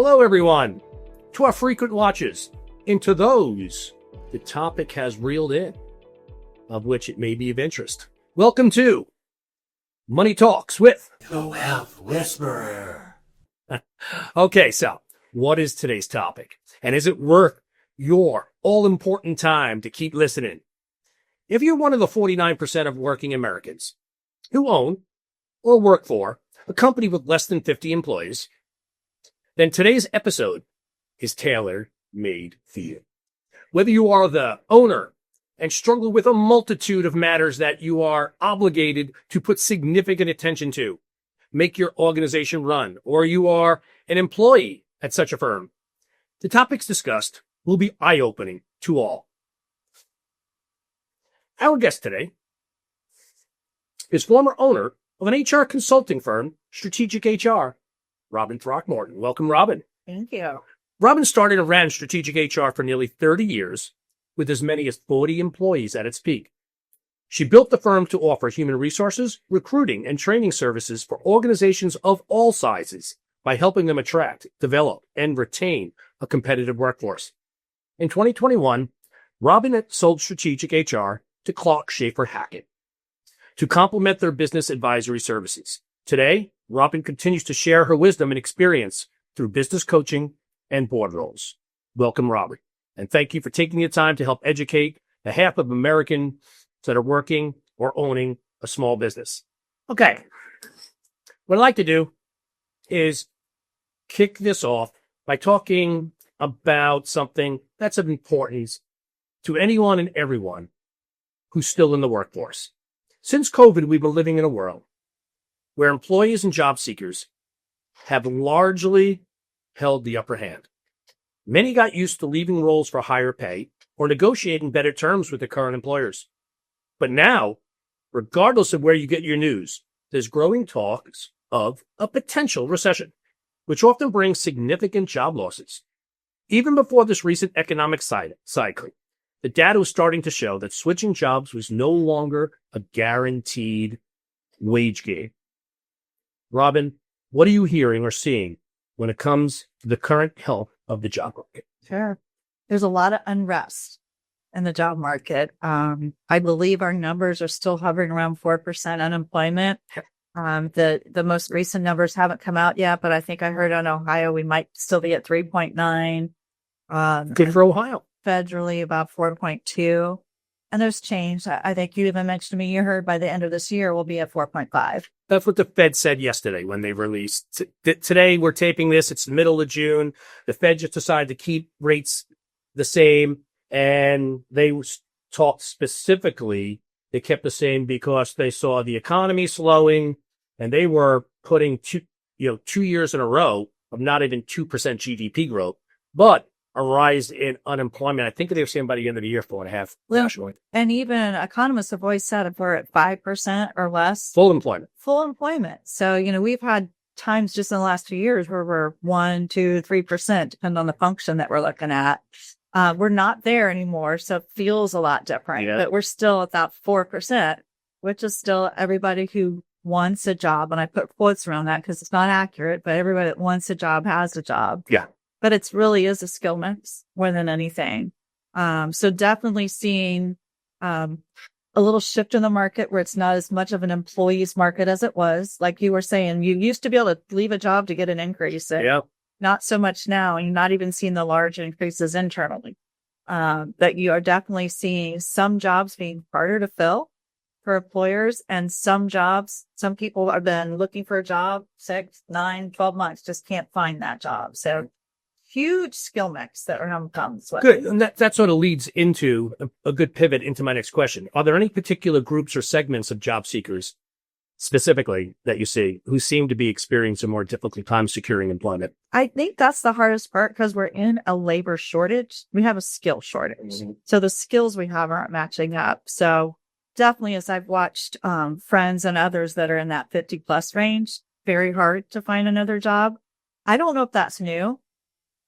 Hello, everyone. To our frequent watchers, and to those the topic has reeled in, of which it may be of interest. Welcome to Money Talks with The Wealth Whisperer. Okay, so what is today's topic? And is it worth your all-important time to keep listening? If you're one of the 49% of working Americans who own or work for a company with less than 50 employees, then today's episode is tailor-made for you. Whether you are the owner and struggle with a multitude of matters that you are obligated to put significant attention to, make your organization run, or you are an employee at such a firm, the topics discussed will be eye-opening to all. Our guest today is former owner of an HR consulting firm, Strategic HR, Robin Throckmorton. Welcome, Robin. Thank you. Robin started and ran Strategic HR for nearly 30 years, with as many as 40 employees at its peak. She built the firm to offer human resources, recruiting, and training services for organizations of all sizes by helping them attract, develop, and retain a competitive workforce. In 2021, Robin sold Strategic HR to Clark Schaefer Hackett to complement their business advisory services. Today, Robin continues to share her wisdom and experience through business coaching and board roles. Welcome, Robin. And thank you for taking the time to help educate the half of Americans that are working or owning a small business. Okay. What I'd like to do is kick this off by talking about something that's of importance to anyone and everyone who's still in the workforce. Since COVID, we've been living in a world where employees and job seekers have largely held the upper hand. Many got used to leaving roles for higher pay or negotiating better terms with their current employers. But now, regardless of where you get your news, there's growing talks of a potential recession, which often brings significant job losses. Even before this recent economic cycle, the data was starting to show that switching jobs was no longer a guaranteed wage game. Robin, what are you hearing or seeing when it comes to the current health of the job market? Sure. There's a lot of unrest in the job market. I believe our numbers are still hovering around 4% unemployment. The most recent numbers haven't come out yet, but I think I heard on Ohio we might still be at 3.9. Good for Ohio. Federally, about 4.2. And there's change. I think you even mentioned to me, you heard by the end of this year, we'll be at 4.5. That's what the Fed said yesterday when they released. Today, we're taping this. It's the middle of June. The Fed just decided to keep rates the same. And they talked specifically, they kept the same because they saw the economy slowing and they were putting 2 years in a row of not even 2% GDP growth, but a rise in unemployment. I think they were saying by the end of the year, 4.5 nationally. And even economists have always said if we're at 5% or less. Full employment. So, we've had times just in the last 2 years where we're 1%, 2%, 3%, depending on the function that we're looking at. We're not there anymore. So it feels a lot different, but we're still at that 4%, which is still everybody who wants a job. And I put quotes around that because it's not accurate, but everybody that wants a job has a job. Yeah. But it really is a skill mix more than anything. So definitely seeing a little shift in the market where it's not as much of an employee's market as it was. Like you were saying, you used to be able to leave a job to get an increase. Not so much now. And you're not even seeing the large increases internally. That you are definitely seeing some jobs being harder to fill for employers, and some people have been looking for a job 6, 9, 12 months, just can't find that job. So huge skill mix that comes with. Good. And that sort of leads into a good pivot into my next question. Are there any particular groups or segments of job seekers specifically that you see who seem to be experiencing a more difficult time securing employment? I think that's the hardest part because we're in a labor shortage. We have a skill shortage. Mm-hmm. So the skills we have aren't matching up. So definitely, as I've watched friends and others that are in that 50 plus range, very hard to find another job. I don't know if that's new.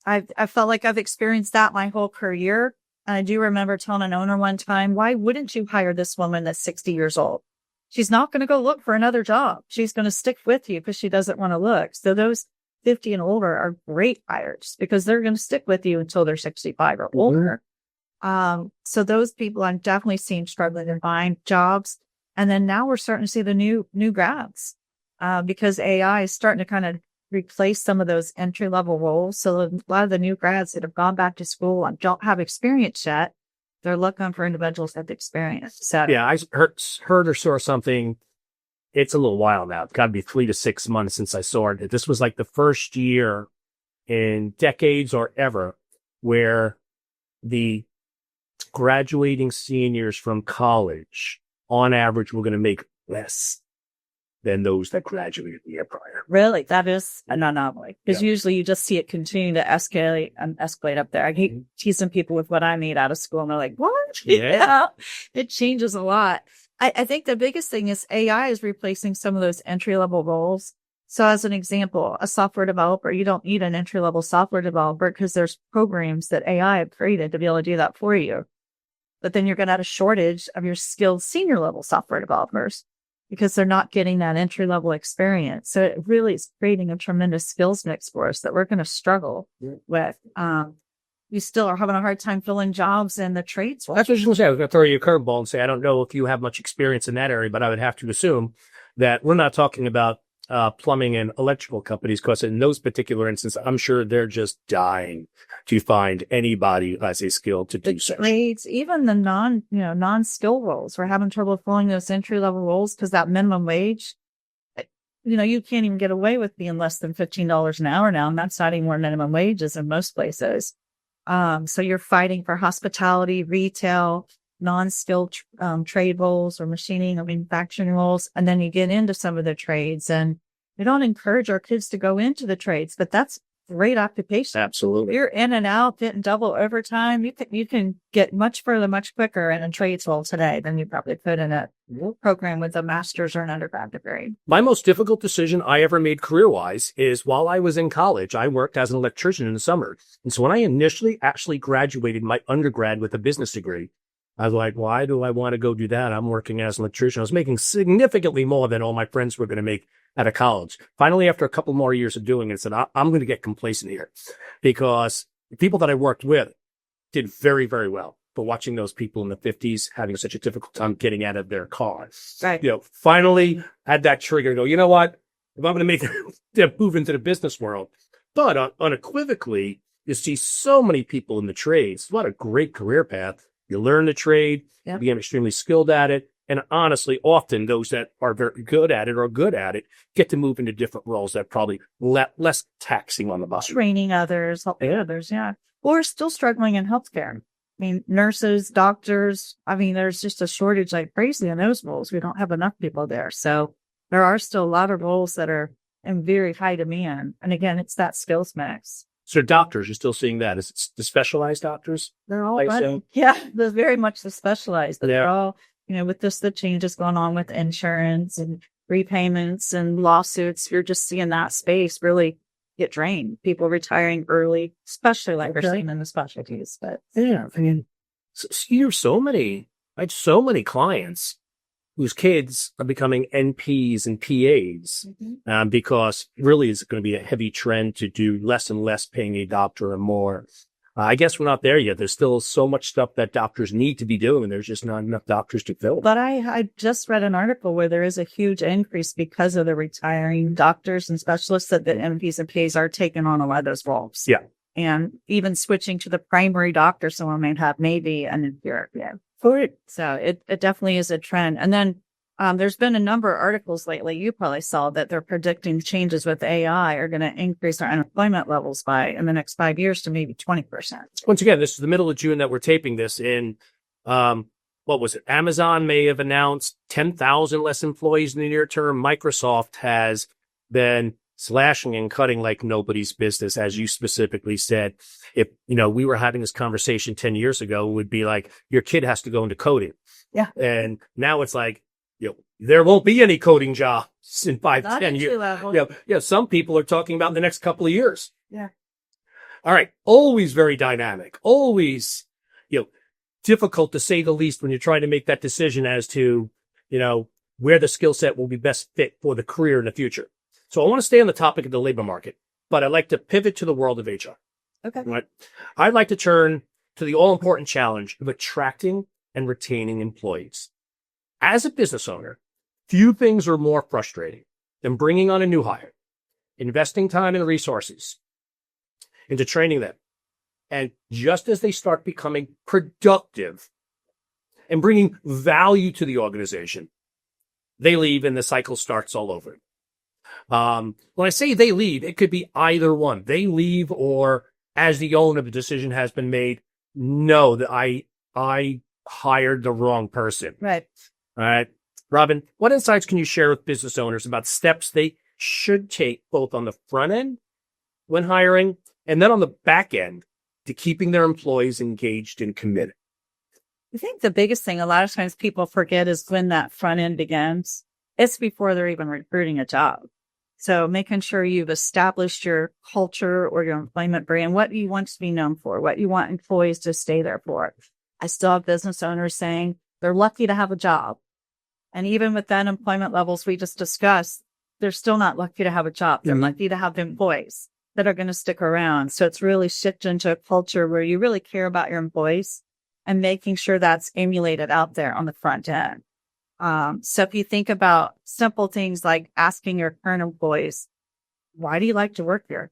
I felt like I've experienced that my whole career. And I do remember telling an owner one time, why wouldn't you hire this woman that's 60 years old? She's not going to go look for another job. She's going to stick with you because she doesn't want to look. So those 50 and older are great hires because they're going to stick with you until they're 65 or older. So those people I'm definitely seeing struggling to find jobs. And then now we're starting to see the new grads, because AI is starting to kind of replace some of those entry level roles. So a lot of the new grads that have gone back to school and don't have experience yet, they're looking for individuals that have experience. So Yeah, I heard or saw something. It's a little while now. It's got to be 3 to 6 months since I saw it. This was like the first year in decades or ever where the graduating seniors from college, on average, were going to make less than those that graduated the year prior. really, that is an anomaly because usually you just see it continue to escalate up there. I keep teasing people with what I need out of school and they're like, what? Yeah. It changes a lot. I think the biggest thing is AI is replacing some of those entry level roles. So as an example, a software developer, you don't need an entry level software developer because there's programs that AI have created to be able to do that for you. But then you're going to have a shortage of your skilled senior level software developers because they're not getting that entry level experience. So it really is creating a tremendous skills mix for us that we're going to struggle with. We still are having a hard time filling jobs in the trades. That's what I was going to say. I was going to throw you a curveball and say, I don't know if you have much experience in that area, but I would have to assume that we're not talking about plumbing and electrical companies, because in those particular instances, I'm sure they're just dying to find anybody who has a skill to do so. Trades, even the non-skill roles, we're having trouble filling those entry level roles because that minimum wage, you can't even get away with being less than $15 an hour now. And that's not even where minimum wage is in most places. So you're fighting for hospitality, retail, non-skilled trade roles or machining or manufacturing roles. And then you get into some of the trades, and we don't encourage our kids to go into the trades, but that's great occupation. Absolutely. You're in and out, getting double overtime. You can get much further, much quicker in a trades role today than you probably could in a program with a master's or an undergrad degree. My most difficult decision I ever made career-wise is while I was in college, I worked as an electrician in the summer. And so when I initially actually graduated my undergrad with a business degree, I was like, why do I want to go do that? I'm working as an electrician. I was making significantly more than all my friends were going to make out of college. Finally, after a couple more years of doing it, I said, I'm going to get complacent here, because the people that I worked with did very, very well. But watching those people in the 50s having such a difficult time getting out of their cars, Right. Finally had that trigger to go, you know what? If I'm going to make the move into the business world. But unequivocally, you see so many people in the trades. What a great career path. You learn the trade, you become extremely skilled at it. And honestly, often those that are very good at it or good at it get to move into different roles that probably less taxing on the body. Training others, helping others, or still struggling in healthcare. I mean, nurses, doctors. I mean, there's just a shortage like crazy in those roles. We don't have enough people there. So there are still a lot of roles that are in very high demand. And again, it's that skills mix. So doctors, you're still seeing that. Is it the specialized doctors? They're all I running. assume? Yeah, they're very much the specialized. But Yeah. they're all, with the changes going on with insurance and repayments and lawsuits, you're just seeing that space really get drained. People retiring early, especially like we're seeing in the specialties. But Yeah, I mean, I had so many clients whose kids are becoming NPs and PAs, because really it's going to be a heavy trend to do less and less paying a doctor and more. I guess we're not there yet. There's still so much stuff that doctors need to be doing. There's just not enough doctors to fill. But I just read an article where there is a huge increase because of the retiring doctors and specialists that the NPs and PAs are taking on a lot of those roles. Yeah. And even switching to the primary doctor, someone may have maybe an inferior. So it definitely is a trend. And then there's been a number of articles lately, you probably saw, that they're predicting changes with AI are going to increase our unemployment levels by, in the next 5 years, to maybe 20%. Once again, this is the middle of June that we're taping this in. What was it? Amazon may have announced 10,000 less employees in the near term. Microsoft has been slashing and cutting like nobody's business, as you specifically said. If, we were having this conversation 10 years ago, it would be like, your kid has to go into coding. Yeah. And now it's like, there won't be any coding jobs in 5 to 10 years. Some people are talking about in the next couple of years. Yeah. All right. Always very dynamic. Always, difficult to say the least when you're trying to make that decision as to, where the skill set will be best fit for the career in the future. So I want to stay on the topic of the labor market. but I'd like to pivot to the world of HR. Okay. Right? I'd like to turn to the all-important challenge of attracting and retaining employees. As a business owner, few things are more frustrating than bringing on a new hire, investing time and resources into training them. And just as they start becoming productive and bringing value to the organization, they leave and the cycle starts all over. When I say they leave, it could be either one. They leave, or as the owner, the decision has been made, no, that I hired the wrong person. Right. All right. Robin, what insights can you share with business owners about steps they should take both on the front end when hiring and then on the back end to keeping their employees engaged and committed? I think the biggest thing a lot of times people forget is when that front end begins. It's before they're even recruiting a job. So making sure you've established your culture or your employment brand, what you want to be known for, what you want employees to stay there for. I still have business owners saying they're lucky to have a job. And even with the unemployment levels we just discussed, they're still not lucky to have a job. They're lucky to have employees that are going to stick around. So it's really shifted into a culture where you really care about your employees and making sure that's emulated out there on the front end. So if you think about simple things like asking your current employees, why do you like to work here?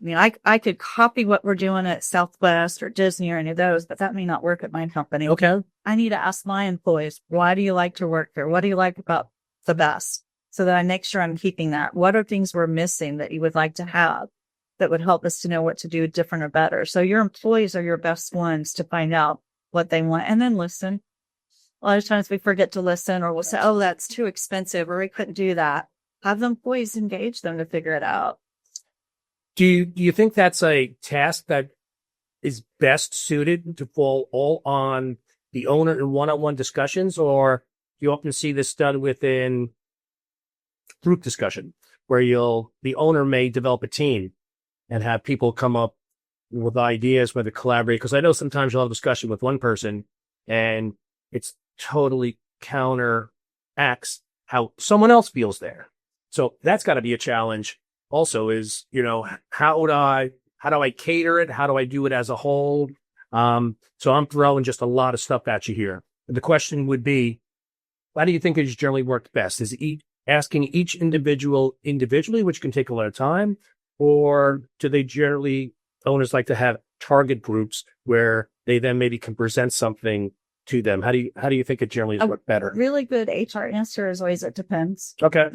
I mean, I could copy what we're doing at Southwest or Disney or any of those, but that may not work at my company. Okay. I need to ask my employees, why do you like to work here? What do you like about the best? So that I make sure I'm keeping that. What are things we're missing that you would like to have that would help us to know what to do different or better? So your employees are your best ones to find out what they want and then listen. A lot of times we forget to listen, or we'll say, oh, that's too expensive, or we couldn't do that. Have the employees engage them to figure it out. Do you think that's a task that is best suited to fall all on the owner in one-on-one discussions, or do you often see this done within group discussion where the owner may develop a team and have people come up with ideas, whether collaborate? Because I know sometimes you'll have a discussion with one person and it's totally counteracts how someone else feels there. So that's got to be a challenge also, is, how do I cater it? How do I do it as a whole? So I'm throwing just a lot of stuff at you here. The question would be, how do you think it's generally worked best? Is asking each individual individually, which can take a lot of time, or do they generally, owners like to have target groups where they then maybe can present something to them? How do you think it generally is worked better? Really good HR answer is always it depends. Okay.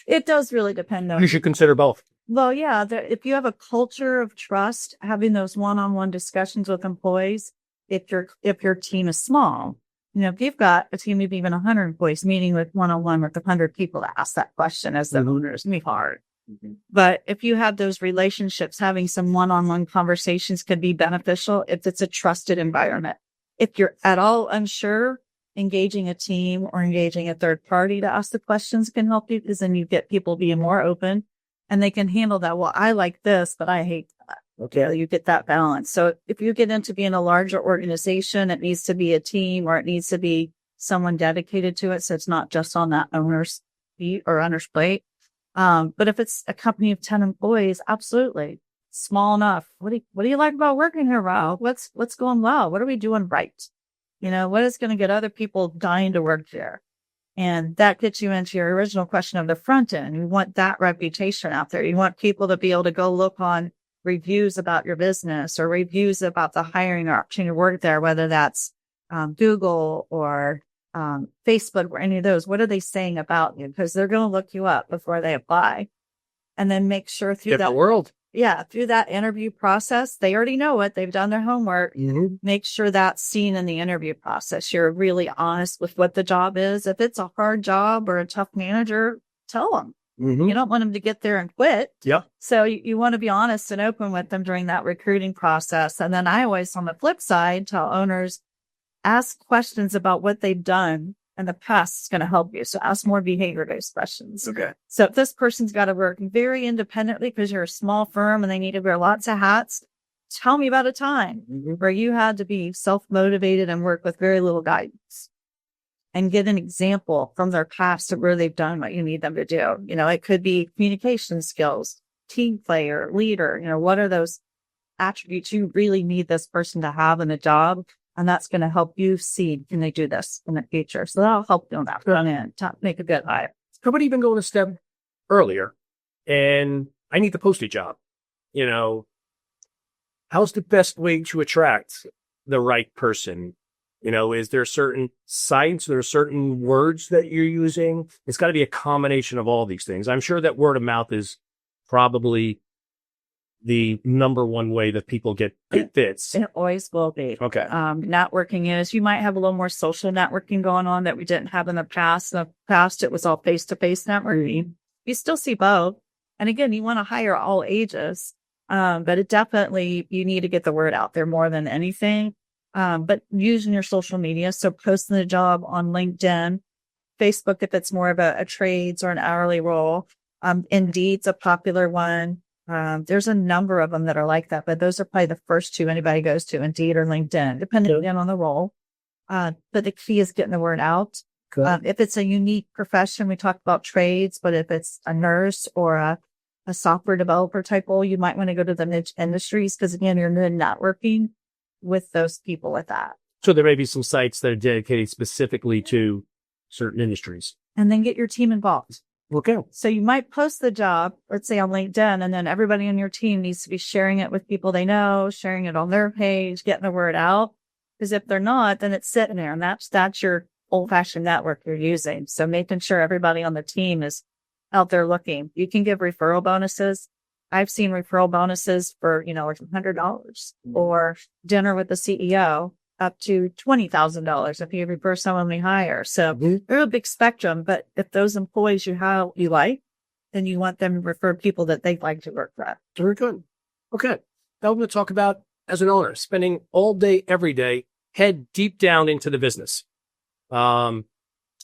It does really depend on. You should consider both. Well, yeah, if you have a culture of trust, having those one-on-one discussions with employees, if your team is small, if you've got a team of even 100 employees, meeting with one-on-one with 100 people to ask that question as the owner is going to be hard. Mm-hmm. But if you have those relationships, having some one-on-one conversations could be beneficial if it's a trusted environment. If you're at all unsure, engaging a team or engaging a third party to ask the questions can help you, because then you get people being more open and they can handle that. Well, I like this, but I hate that. Okay. You get that balance. So if you get into being a larger organization, it needs to be a team, or it needs to be someone dedicated to it. So it's not just on that owner's feet or owner's plate. But if it's a company of 10 employees, absolutely. Small enough. What do you like about working here, Rob? What's going well? What are we doing right? What is going to get other people dying to work there? And that gets you into your original question of the front end. You want that reputation out there. You want people to be able to go look on reviews about your business or reviews about the hiring or opportunity to work there, whether that's Google or Facebook or any of those. What are they saying about you? Because they're going to look you up before they apply. And then make sure through Different world. Yeah, through that interview process, they already know it. They've done their homework. Mm-hmm. Make sure that's seen in the interview process. You're really honest with what the job is. If it's a hard job or a tough manager, tell them. Mm-hmm. You don't want them to get there and quit. Yeah. So you want to be honest and open with them during that recruiting process. And then I always, on the flip side, tell owners, ask questions about what they've done in the past. It's going to help you. So ask more behavior-based questions. Okay. So if this person's got to work very independently because you're a small firm and they need to wear lots of hats, tell me about a time where you had to be self-motivated and work with very little guidance, and get an example from their past of where they've done what you need them to do. It could be communication skills, team player, leader, what are those attributes you really need this person to have in a job? And that's going to help you see, can they do this in the future? So that'll help you on that front end to make a good hire. How about even going a step earlier? And I need to post a job. How's the best way to attract the right person? Is there certain sites, there are certain words that you're using? It's got to be a combination of all these things. I'm sure that word of mouth is probably the number one way that people get fits. It always will be. Okay. Networking is, you might have a little more social networking going on that we didn't have in the past. In the past, it was all face-to-face networking. You still see both. And again, you want to hire all ages. But it definitely, you need to get the word out there more than anything. But using your social media. So posting the job on LinkedIn, Facebook, if it's more of a trades or an hourly role. Indeed's a popular one. There's a number of them that are like that, but those are probably the first two anybody goes to, Indeed or LinkedIn, depending on the role. But the key is getting the word out. If it's a unique profession, we talked about trades, but if it's a nurse or a software developer type role, you might want to go to the niche industries because again, you're networking with those people with that. So there may be some sites that are dedicated specifically to certain industries. And then get your team involved. Okay. So you might post the job, let's say on LinkedIn, and then everybody on your team needs to be sharing it with people they know, sharing it on their page, getting the word out. Because if they're not, then it's sitting there, and that's your old-fashioned network you're using. So making sure everybody on the team is out there looking. You can give referral bonuses. I've seen referral bonuses for, like $100 or dinner with the CEO up to $20,000 if you refer someone we hire. So there's a big spectrum, but if those employees you like, then you want them to refer people that they'd like to work with. Very good. Okay. Now we're going to talk about, as an owner, spending all day, every day, head deep down into the business. And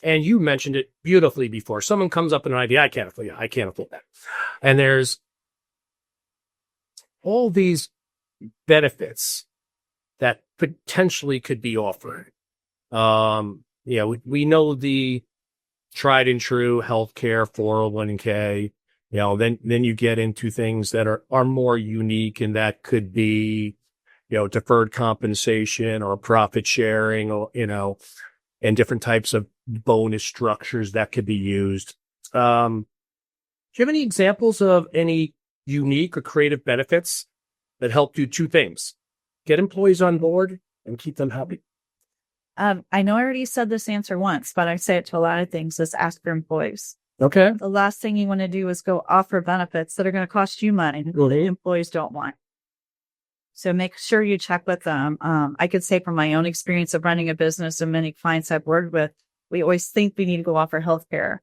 you mentioned it beautifully before. Someone comes up with an idea, I can't afford that. And there's all these benefits that potentially could be offered. We know the tried and true healthcare, 401k, then you get into things that are more unique, and that could be, deferred compensation or profit sharing, or, and different types of bonus structures that could be used. Do you have any examples of any unique or creative benefits that help do two things? Get employees on board and keep them happy. I know I already said this answer once, but I say it to a lot of things, is ask your employees. Okay. The last thing you want to do is go offer benefits that are going to cost you money that the employees don't want. So make sure you check with them. I could say from my own experience of running a business and many clients I've worked with, we always think we need to go offer healthcare.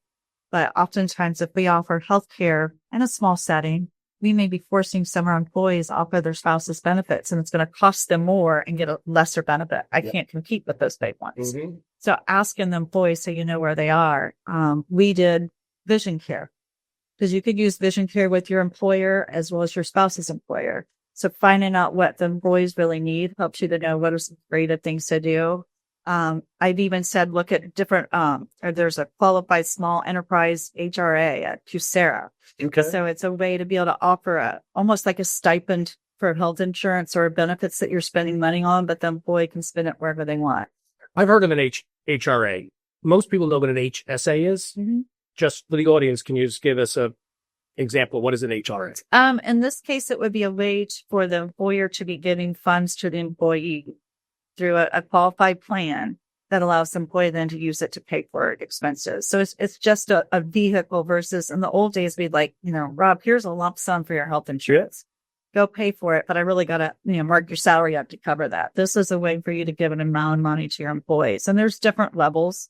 But oftentimes if we offer healthcare in a small setting, we may be forcing some of our employees off of their spouse's benefits, and it's going to cost them more and get a lesser benefit. I can't compete with those big ones. Mm-hmm. So asking the employees so you know where they are. We did vision care because you could use vision care with your employer as well as your spouse's employer. So finding out what the employees really need helps you to know what are some creative things to do. I've even said, look at different, there's a qualified small enterprise HRA at Coursera. Okay. So it's a way to be able to offer almost like a stipend for health insurance or benefits that you're spending money on, but the employee can spend it wherever they want. I've heard of an HRA. Most people know what an HSA is. Mm-hmm. Just for the audience, can you just give us a example? What is an HRA? In this case, it would be a way for the employer to be giving funds to the employee through a qualified plan that allows the employee then to use it to pay for expenses. So it's just a vehicle versus in the old days, we'd like, Rob, here's a lump sum for your health insurance. Go pay for it. But I really got to, mark your salary up to cover that. This is a way for you to give an amount of money to your employees. And there's different levels.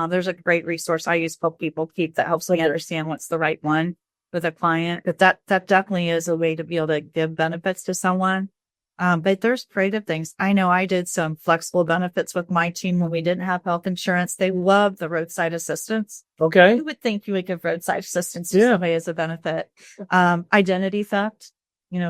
There's a great resource I use Help People Keep that helps me understand what's the right one with a client. But that definitely is a way to be able to give benefits to someone. But there's creative things. I know I did some flexible benefits with my team when we didn't have health insurance. They love the roadside assistance. Okay. You would think you would give roadside assistance to somebody as a benefit. Identity theft.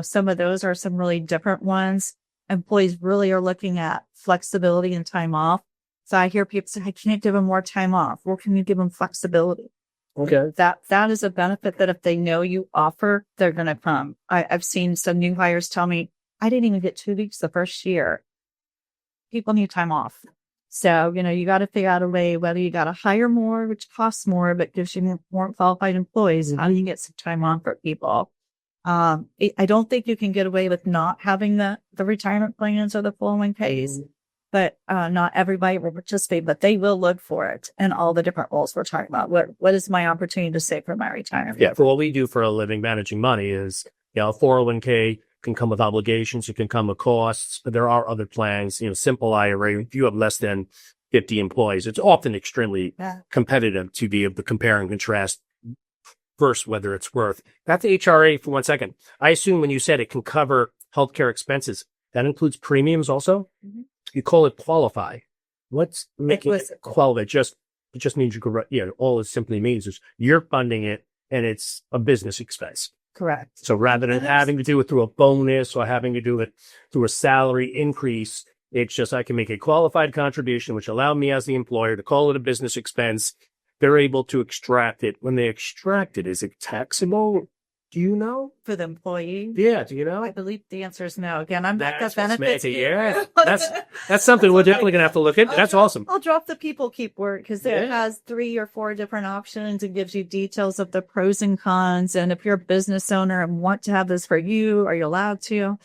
Some of those are some really different ones. Employees really are looking at flexibility and time off. So I hear people say, I can't give them more time off. Well, can you give them flexibility? Okay. That is a benefit that if they know you offer, they're going to come. I've seen some new hires tell me, I didn't even get 2 weeks the first year. People need time off. So, you got to figure out a way, whether you got to hire more, which costs more, but gives you more qualified employees. How do you get some time off for people? I don't think you can get away with not having the retirement plans or the 401ks, but not everybody will participate, but they will look for it in all the different roles we're talking about. What is my opportunity to save for my retirement? Yeah. For what we do for a living, managing money is, 401k can come with obligations. It can come with costs, but there are other plans, simple IRA. If you have less than 50 employees, it's often extremely competitive to be able to compare and contrast versus whether it's worth. Back to HRA for 1 second. I assume when you said it can cover healthcare expenses, that includes premiums also? Mhm. You call it qualify. What's making it qualify? It just means you can, all it simply means is you're funding it and it's a business expense. Correct. So rather than having to do it through a bonus or having to do it through a salary increase, it's just I can make a qualified contribution, which allow me as the employer to call it a business expense. They're able to extract it. When they extract it, is it taxable? Do you know? For the employee? Yeah, do you know? I believe the answer is no. Again, I'm not the That's benefits. yeah, that's something we're definitely gonna have to look at. That's awesome. I'll drop the people keep work because it has 3 or 4 different options and gives you details of the pros and cons. And if you're a business owner and want to have this for you, are you allowed to?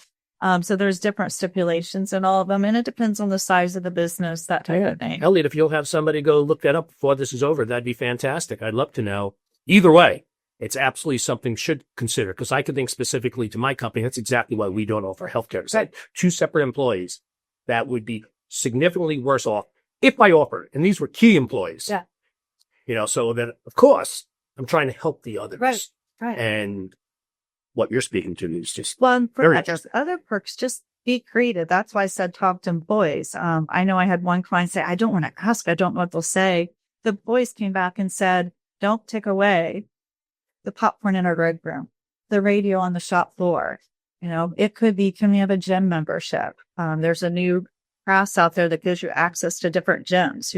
So there's different stipulations in all of them, and it depends on the size of the business, that type of thing. Elliot, if you'll have somebody go look that up before this is over, that'd be fantastic. I'd love to know. Either way, it's absolutely something you should consider, because I could think specifically to my company. That's exactly why we don't offer healthcare. Because I had 2 separate employees that would be significantly worse off if I offered. And these were key employees. Yeah. So then, of course, I'm trying to help the others. Right. And what you're speaking to is just Well, for very just other perks, just be creative. That's why I said talk to employees. I know I had one client say, I don't want to ask. I don't know what they'll say. The boys came back and said, don't take away the popcorn in our red room, the radio on the shop floor. It could be, can we have a gym membership? There's a new class out there that gives you access to different gyms.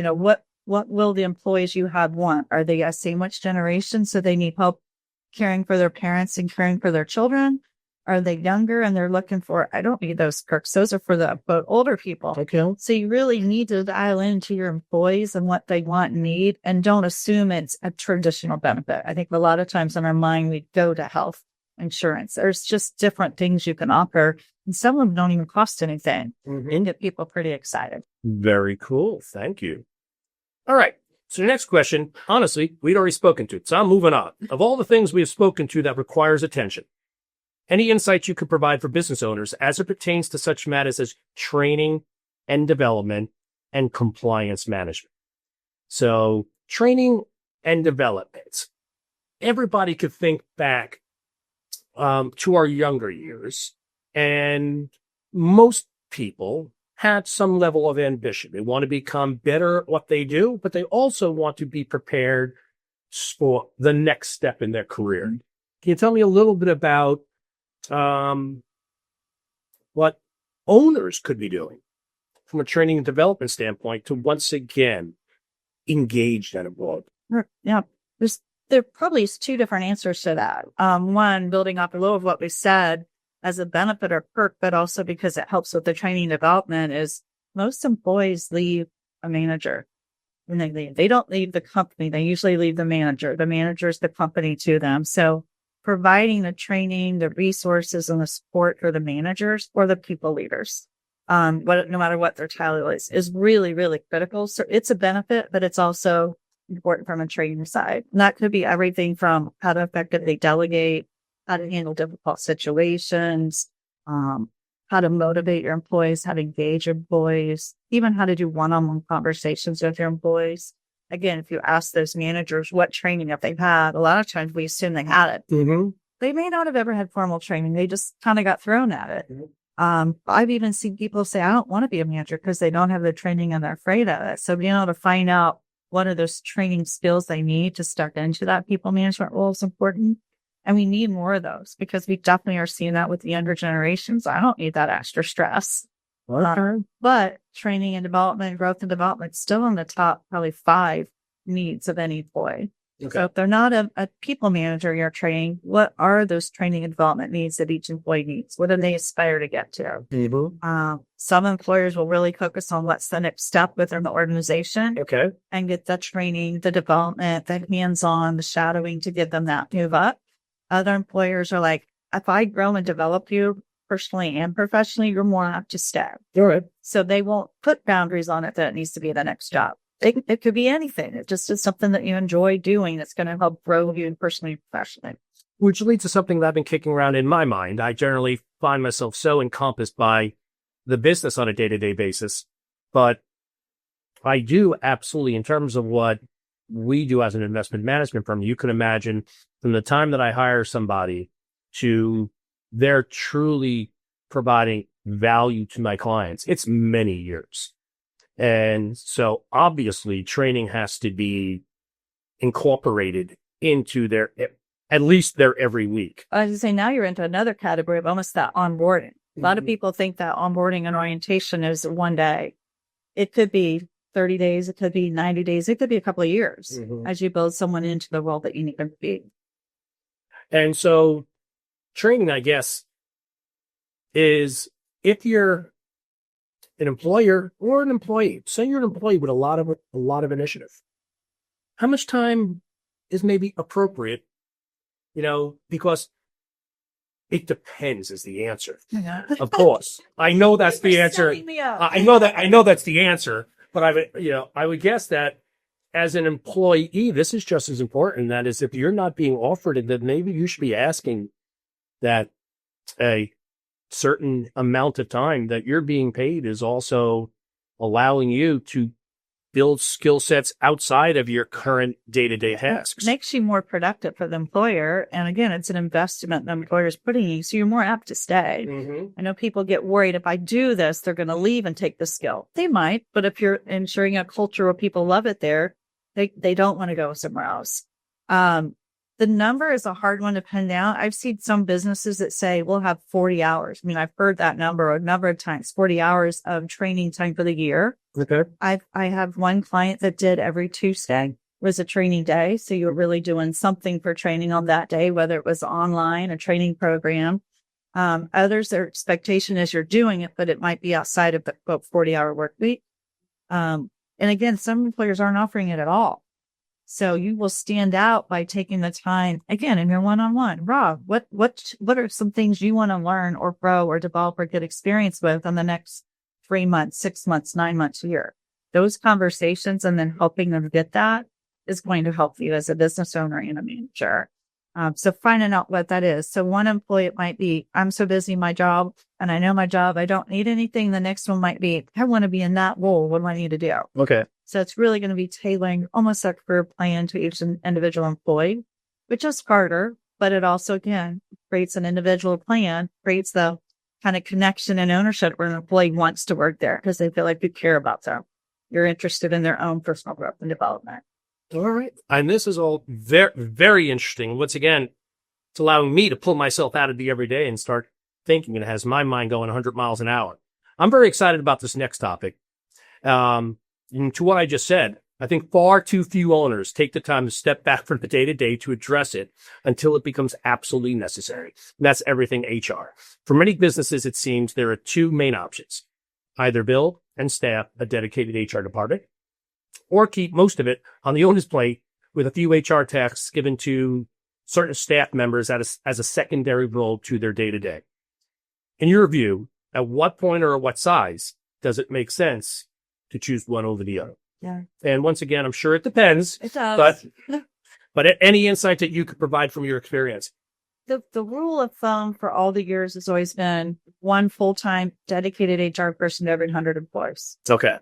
What will the employees you have want? Are they a sandwich generation? So they need help caring for their parents and caring for their children? Are they younger and they're looking for, I don't need those perks. Those are for the older people. okay. So you really need to dial into your employees and what they want and need, and don't assume it's a traditional benefit. I think a lot of times in our mind, we go to health insurance. There's just different things you can offer, and some of them don't even cost anything and get people pretty excited. Very cool. Thank you. All right. So the next question, honestly, we'd already spoken to it. So I'm moving on. Of all the things we have spoken to that requires attention, any insights you could provide for business owners as it pertains to such matters as training and development and compliance management? So training and development. Everybody could think back to our younger years, and most people had some level of ambition. They want to become better at what they do, but they also want to be prepared for the next step in their career. Can you tell me a little bit about what owners could be doing from a training and development standpoint to once again engage and involve? Yeah. There probably is 2 different answers to that. One, building off a little of what we said as a benefit or perk, but also because it helps with the training and development, is most employees leave a manager when they leave. They don't leave the company. They usually leave the manager. The manager is the company to them. So providing the training, the resources, and the support for the managers or the people leaders, no matter what their title is really, really critical. So it's a benefit, but it's also important from a training side. And that could be everything from how to effectively delegate, how to handle difficult situations, how to motivate your employees, how to engage your employees, even how to do one-on-one conversations with your employees. Again, if you ask those managers what training have they had, a lot of times we assume they had it. Mm-hmm. They may not have ever had formal training. They just kind of got thrown at it. I've even seen people say, I don't want to be a manager because they don't have the training and they're afraid of it. So being able to find out what are those training skills they need to step into that people management role is important. And we need more of those because we definitely are seeing that with the younger generations. I don't need that extra stress. But training and development, growth and development, still in the top probably 5 needs of any employee. So if they're not a people manager you're training, what are those training and development needs that each employee needs? What do they aspire to get to? Some employers will really focus on what's the next step within the organization Okay. and get the training, the development, the hands-on, the shadowing to give them that move up. Other employers are like, if I grow and develop you personally and professionally, you're more apt to stay. All right. So they won't put boundaries on it that it needs to be the next job. It could be anything. It just is something that you enjoy doing that's going to help grow you personally and professionally. Which leads to something that I've been kicking around in my mind. I generally find myself so encompassed by the business on a day-to-day basis, but I do absolutely, in terms of what we do as an investment management firm, you can imagine from the time that I hire somebody to they're truly providing value to my clients, it's many years. And so obviously training has to be incorporated into at least their every week. I was going to say, now you're into another category of almost that onboarding. A lot of people think that onboarding and orientation is one day. It could be 30 days. It could be 90 days. It could be a couple of years as you build someone into the role that you need them to be. And so training, I guess, is if you're an employer or an employee, say you're an employee with a lot of initiative, how much time is maybe appropriate? Because it depends is the answer. Yeah. Of course, I know that's the answer. I know that's the answer, but I would guess that as an employee, this is just as important. That is, if you're not being offered it, then maybe you should be asking that a certain amount of time that you're being paid is also allowing you to build skill sets outside of your current day-to-day tasks. It makes you more productive for the employer. And again, it's an investment the employer's putting in you, so you're more apt to stay. I know people get worried if I do this, they're going to leave and take the skill. They might, but if you're ensuring a culture where people love it there, they don't want to go somewhere else. The number is a hard one to pin down. I've seen some businesses that say we'll have 40 hours. I mean, I've heard that number a number of times, 40 hours of training time for the year. Okay. I have one client that did every Tuesday was a training day. So you're really doing something for training on that day, whether it was online, a training program. Others, their expectation is you're doing it, but it might be outside of the 40-hour work week. And again, some employers aren't offering it at all. So you will stand out by taking the time, again, in your one-on-one. Rob, what are some things you want to learn or grow or develop or get experience with in the next 3 months, 6 months, 9 months, a year? Those conversations and then helping them get that is going to help you as a business owner and a manager. So finding out what that is. So one employee, it might be, I'm so busy in my job and I know my job, I don't need anything. The next one might be, I want to be in that role. What do I need to do? Okay. So it's really going to be tailoring almost a career plan to each individual employee, which is harder, but it also, again, creates an individual plan, creates the kind of connection and ownership where an employee wants to work there because they feel like you care about them. You're interested in their own personal growth and development. All right. And this is all very, very interesting. Once again, it's allowing me to pull myself out of the everyday and start thinking. It has my mind going 100 miles an hour. I'm very excited about this next topic. And to what I just said, I think far too few owners take the time to step back from the day-to-day to address it until it becomes absolutely necessary. And that's everything HR. For many businesses, it seems there are two main options. Either build and staff a dedicated HR department, or keep most of it on the owner's plate with a few HR tasks given to certain staff members as a secondary role to their day-to-day. In your view, at what point or at what size does it make sense to choose one over the other? Yeah. And once again, I'm sure it depends, It does. but any insight that you could provide from your experience? The rule of thumb for all the years has always been one full-time dedicated HR person to every 100 employees. It's okay.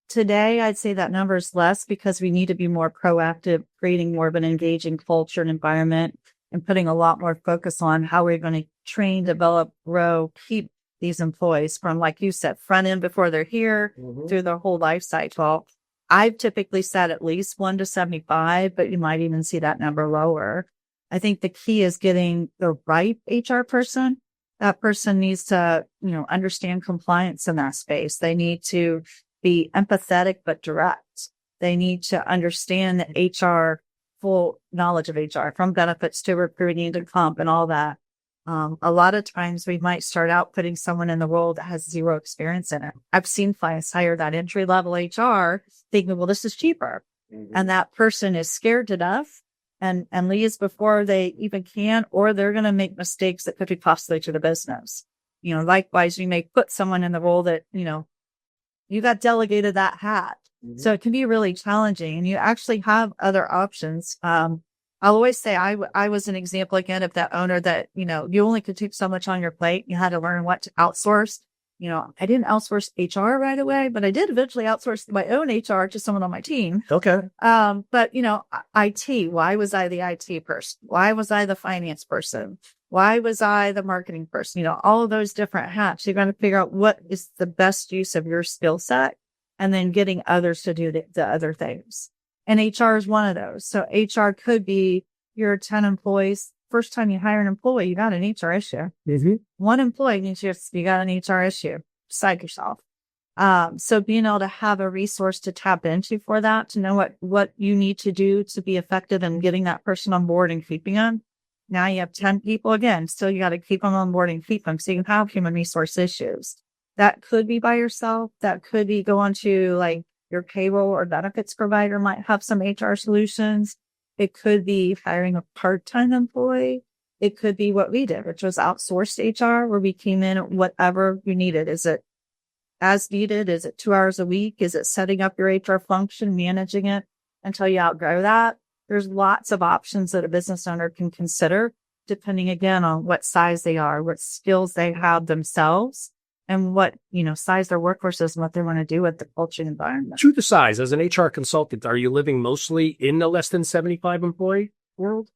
Today, I'd say that number is less because we need to be more proactive, creating more of an engaging culture and environment and putting a lot more focus on how we're going to train, develop, grow, keep these employees from, like you said, front end before they're here through their whole life cycle. I've typically said at least 1 to 75, but you might even see that number lower. I think the key is getting the right HR person. That person needs to, understand compliance in that space. They need to be empathetic but direct. They need to understand the HR, full knowledge of HR, from benefits to recruiting to comp and all that. A lot of times we might start out putting someone in the role that has zero experience in it. I've seen clients hire that entry level HR thinking, well, this is cheaper. And that person is scared to death and leaves before they even can, or they're going to make mistakes that could be costly to the business. Likewise, you may put someone in the role that, you got delegated that hat. So it can be really challenging, and you actually have other options. I'll always say I was an example again of that owner that, you only could take so much on your plate. You had to learn what to outsource. I didn't outsource HR right away, but I did eventually outsource my own HR to someone on my team. Okay. But IT, why was I the IT person? Why was I the finance person? Why was I the marketing person? All of those different hats. You're going to figure out what is the best use of your skill set and then getting others to do the other things. And HR is one of those. So HR could be your 10 employees. First time you hire an employee, you got an HR issue. Mm-hmm. One employee means you got an HR issue. Decide yourself. So being able to have a resource to tap into for that, to know what you need to do to be effective in getting that person on board and keeping them. Now you have 10 people again. So you got to keep them on board and keep them. So you can have human resource issues. That could be by yourself. That could be going to like your payroll or benefits provider might have some HR solutions. It could be hiring a part-time employee. It could be what we did, which was outsourced HR, where we came in at whatever you needed. Is it as needed? Is it 2 hours a week? Is it setting up your HR function, managing it until you outgrow that? There's lots of options that a business owner can consider, depending again on what size they are, what skills they have themselves, and what, size their workforce is and what they want to do with the culture and environment. To the size, as an HR consultant, are you living mostly in the less than 75 employee world?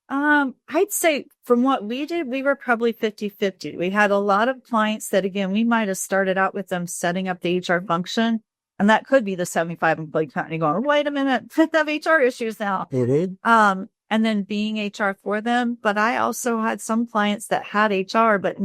I'd say from what we did, we were probably 50-50. We had a lot of clients that, again, we might have started out with them setting up the HR function. And that could be the 75 employee company going, wait a minute, they have HR issues now. Mm-hmm. And then being HR for them. But I also had some clients that had HR, but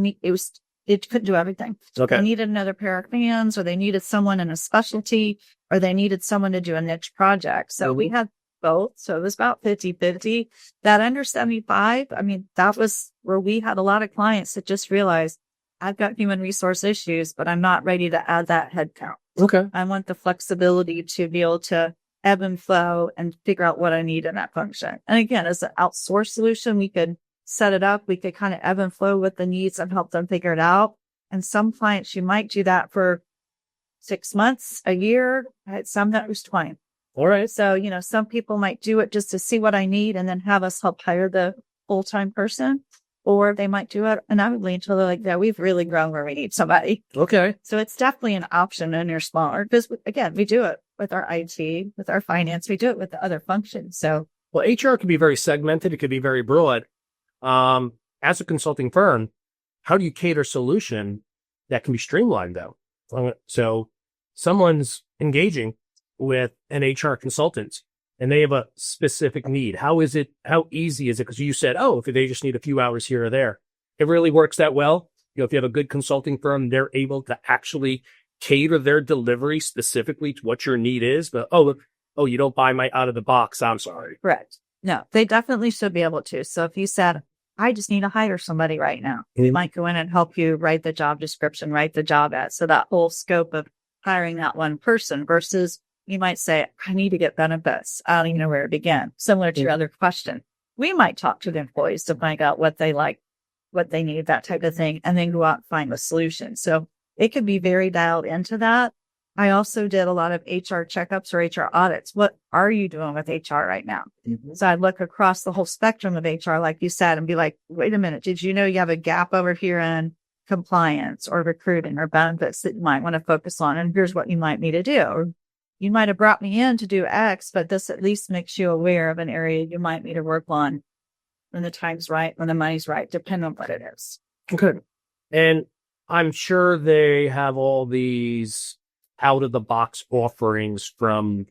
it couldn't do everything. Okay. They needed another pair of hands, or they needed someone in a specialty, or they needed someone to do a niche project. So we had both. So it was about 50-50. That under 75, that was where we had a lot of clients that just realized, I've got human resource issues, but I'm not ready to add that headcount. Okay. I want the flexibility to be able to ebb and flow and figure out what I need in that function. And again, as an outsourced solution, we could set it up. We could kind of ebb and flow with the needs and help them figure it out. And some clients, you might do that for 6 months, a year. I had some that was 20. All right. So, some people might do it just to see what I need and then have us help hire the full-time person. Or they might do it annually until they're like, yeah, we've really grown where we need somebody. Okay. So it's definitely an option when you're smaller. Because again, we do it with our IT, with our finance. We do it with the other functions. So, well, HR can be very segmented. It could be very broad. As a consulting firm, how do you cater a solution that can be streamlined though? So someone's engaging with an HR consultant and they have a specific need. How easy is it? Because you said, if they just need a few hours here or there, it really works that well. If you have a good consulting firm, they're able to actually cater their delivery specifically to what your need is. But, you don't buy my out of the box. I'm sorry. Correct. No, they definitely should be able to. So if you said, I just need to hire somebody right now, we might go in and help you write the job description, write the job ad. So that whole scope of hiring that one person versus you might say, I need to get benefits. I don't even know where to begin. Similar to your other question. We might talk to the employees to find out what they like, what they need, that type of thing, and then go out and find a solution. So it could be very dialed into that. I also did a lot of HR checkups or HR audits. What are you doing with HR right now? Mm-hmm. So I'd look across the whole spectrum of HR, like you said, and be like, wait a minute, did you know you have a gap over here in compliance or recruiting or benefits that you might want to focus on? And here's what you might need to do. Or you might have brought me in to do X, but this at least makes you aware of an area you might need to work on when the time's right, when the money's right, depending on what it is. Okay. And I'm sure they have all these out of the box offerings from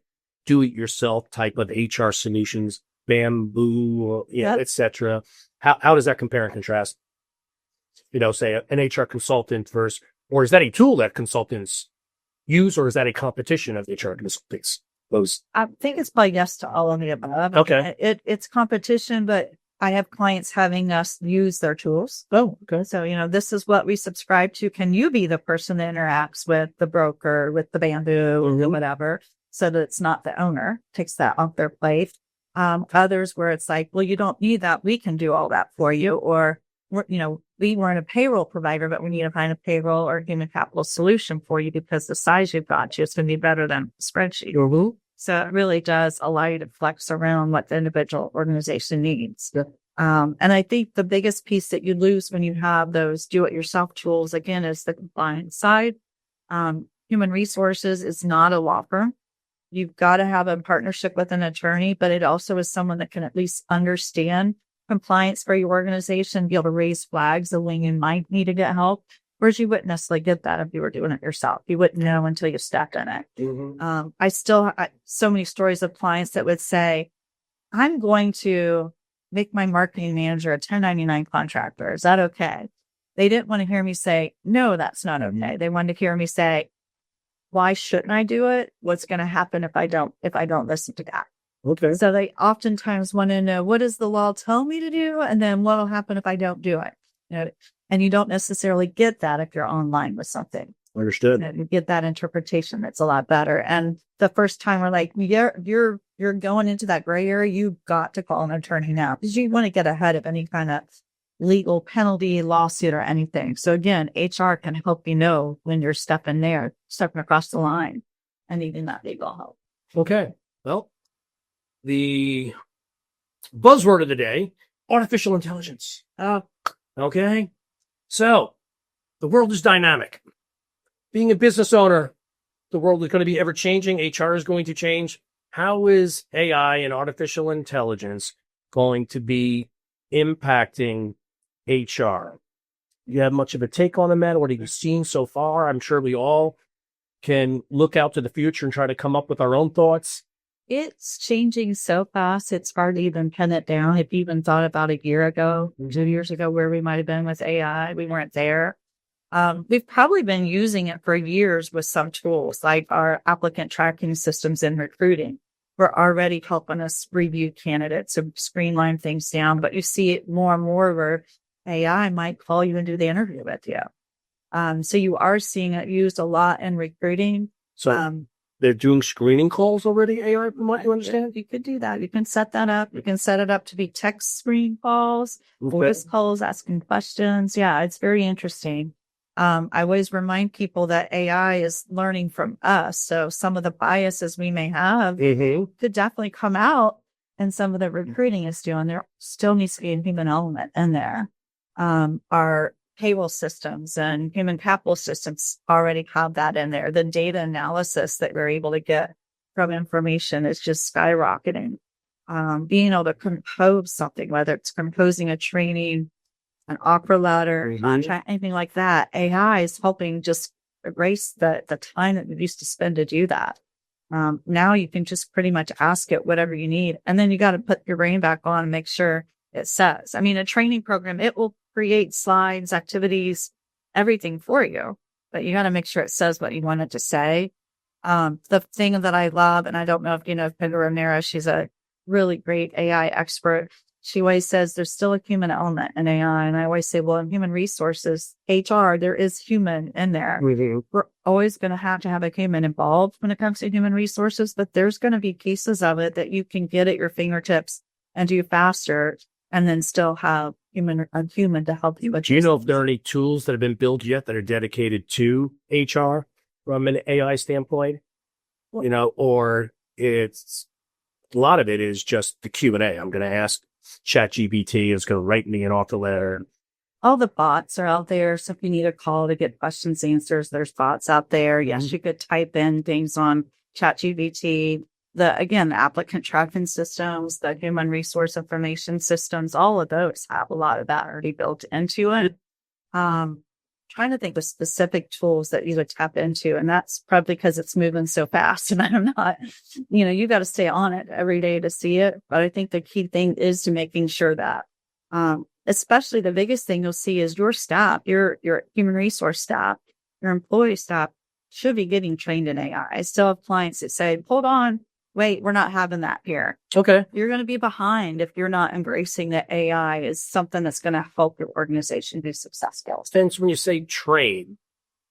do-it-yourself type of HR solutions, Bamboo, etc. How does that compare and contrast? Say an HR consultant versus, or is that a tool that consultants use, or is that a competition of the HR consultants? Those. I think it's probably yes to all of the above. Okay. It's competition, but I have clients having us use their tools. Oh, okay. So, this is what we subscribe to. Can you be the person that interacts with the broker, with the Bamboo or whatever, so that it's not the owner, takes that off their plate. Others where it's like, well, you don't need that. We can do all that for you. Or, we weren't a payroll provider, but we need to find a payroll or human capital solution for you because the size you've got you, it's going to be better than a spreadsheet. Mm-hmm. So it really does allow you to flex around what the individual organization needs. Yeah. And I think the biggest piece that you lose when you have those do-it-yourself tools, again, is the compliance side. Human resources is not a law firm. You've got to have a partnership with an attorney, but it also is someone that can at least understand compliance for your organization, be able to raise flags of when you might need to get help. Whereas you wouldn't necessarily get that if you were doing it yourself. You wouldn't know until you stepped in it. Mm-hmm. I still have so many stories of clients that would say, I'm going to make my marketing manager a 1099 contractor. Is that okay? They didn't want to hear me say, no, that's not okay. They wanted to hear me say, why shouldn't I do it? What's going to happen if I don't listen to that? Okay. So they oftentimes want to know, what does the law tell me to do? And then what will happen if I don't do it? And you don't necessarily get that if you're online with something. Understood. You get that interpretation that's a lot better. And the first time we're like, you're going into that gray area, you've got to call an attorney now because you want to get ahead of any kind of legal penalty, lawsuit, or anything. So again, HR can help you know when you're stepping across the line and needing that legal help. Okay. Well, the buzzword of the day, artificial intelligence. Oh, Okay. So the world is dynamic. Being a business owner, the world is going to be ever changing. HR is going to change. How is AI and artificial intelligence going to be impacting HR? You have much of a take on the matter? What have you seen so far? I'm sure we all can look out to the future and try to come up with our own thoughts. it's changing so fast. It's hard to even pin it down. If you even thought about a year ago, 2 years ago, where we might have been with AI, we weren't there. We've probably been using it for years with some tools like our applicant tracking systems in recruiting. We're already helping us review candidates and streamline things down, but you see it more and more where AI might call you and do the interview with you. So you are seeing it used a lot in recruiting. So they're doing screening calls already, AI, from what you understand? You could do that. You can set that up. You can set it up to be text screen calls, voice calls, asking questions. Yeah, it's very interesting. I always remind people that AI is learning from us. So some of the biases we may have could definitely come out and some of the recruiting is doing. There still needs to be a human element in there. Our payroll systems and human capital systems already have that in there. The data analysis that we're able to get from information is just skyrocketing. Being able to compose something, whether it's composing a training, an offer letter, contract, anything like that, AI is helping just erase the time that we used to spend to do that. Now you can just pretty much ask it whatever you need. And then you got to put your brain back on and make sure it says. I mean, a training program, it will create slides, activities, everything for you, but you got to make sure it says what you want it to say. The thing that I love, and I don't know if you know Pega Ramirez, she's a really great AI expert. She always says there's still a human element in AI. And I always say, well, in human resources, HR, there is human in there. We're always going to have a human involved when it comes to human resources, but there's going to be pieces of it that you can get at your fingertips and do faster and then still have a human to help you. Do you know if there are any tools that have been built yet that are dedicated to HR from an AI standpoint? You know, or it's a lot of it is just the Q&A. I'm going to ask ChatGPT, it's going to write me an offer letter. All the bots are out there. So if you need a call to get questions answers, there's bots out there. Yes, you could type in things on ChatGPT. The applicant tracking systems, the human resource information systems, all of those have a lot of that already built into it. Trying to think of specific tools that you would tap into. And that's probably because it's moving so fast and I'm not, you got to stay on it every day to see it. But I think the key thing is to making sure that, especially the biggest thing you'll see is your staff, your human resource staff, your employee staff. should be getting trained in AI. I still have clients that say, hold on, wait, we're not having that here. Okay. You're going to be behind if you're not embracing that AI is something that's going to help your organization be successful. Since when you say train,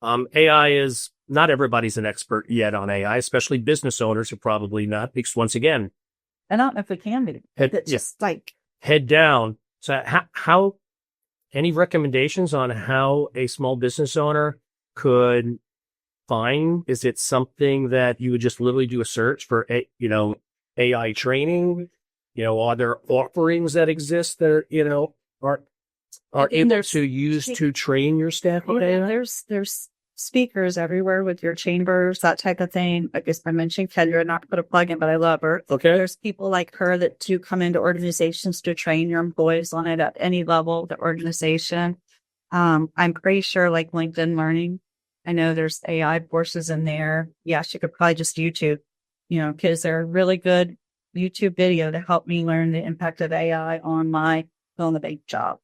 AI is not everybody's an expert yet on AI, especially business owners are probably not, because once again, I don't know if it can be. It's just like head down. So how any recommendations on how a small business owner could find? Is it something that you would just literally do a search for AI training? Are there offerings that exist that are able to use to train your staff on AI? There's speakers everywhere with your chambers, that type of thing. I guess I mentioned Kendra, not to put a plug in, but I love her. Okay. There's people like her that do come into organizations to train your employees on it at any level of the organization. I'm pretty sure like LinkedIn Learning, I know there's AI courses in there. Yes, you could probably just YouTube, because they're a really good YouTube video to help me learn the impact of AI on my fill in the bank job.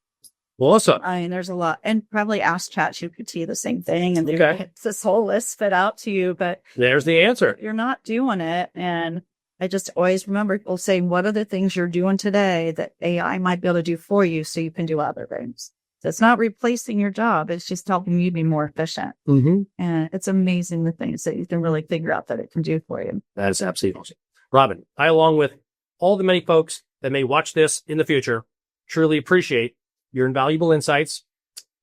Awesome. I mean, there's a lot, and probably ask ChatGPT the same thing, and Okay. this whole list spit out to you, but There's the answer. you're not doing it. And I just always remember people saying, what are the things you're doing today that AI might be able to do for you so you can do other things? So it's not replacing your job. It's just helping you be more efficient. Mm-hmm. And it's amazing the things that you can really figure out that it can do for you. That is absolutely awesome. Robin, I, along with all the many folks that may watch this in the future, truly appreciate your invaluable insights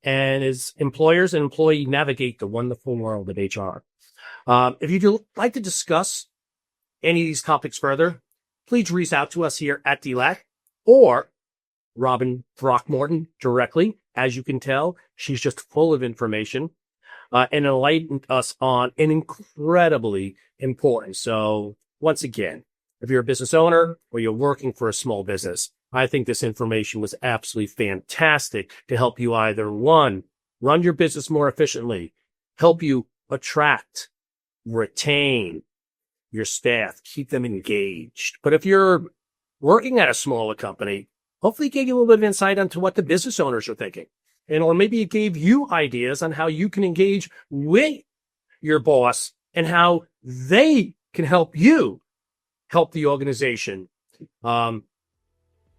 and as employers and employee navigate the wonderful world of HR. If you'd like to discuss any of these topics further, please reach out to us here at DLAC or Robin Throckmorton directly. As you can tell, she's just full of information and enlightened us on an incredibly important. So once again, if you're a business owner or you're working for a small business, I think this information was absolutely fantastic to help you either, one, run your business more efficiently, help you attract, retain your staff, keep them engaged. But if you're working at a smaller company, hopefully it gave you a little bit of insight into what the business owners are thinking. Or maybe it gave you ideas on how you can engage with your boss and how they can help you help the organization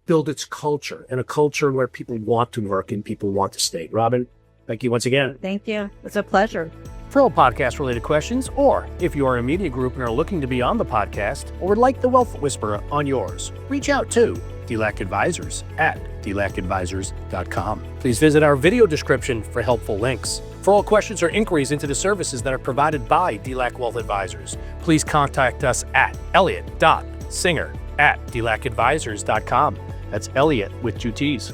build its culture, and a culture where people want to work and people want to stay. Robin, thank you once again. Thank you. It's a pleasure. For all podcast-related questions, or if you are a media group and are looking to be on the podcast or would like the Wealth Whisperer on yours, reach out to DLAC Advisors at dlacadvisors.com. Please visit our video description for helpful links. For all questions or inquiries into the services that are provided by DLAC Wealth Advisors, please contact us at elliot.singer@dlacadvisors.com. That's Elliot with 2 T's.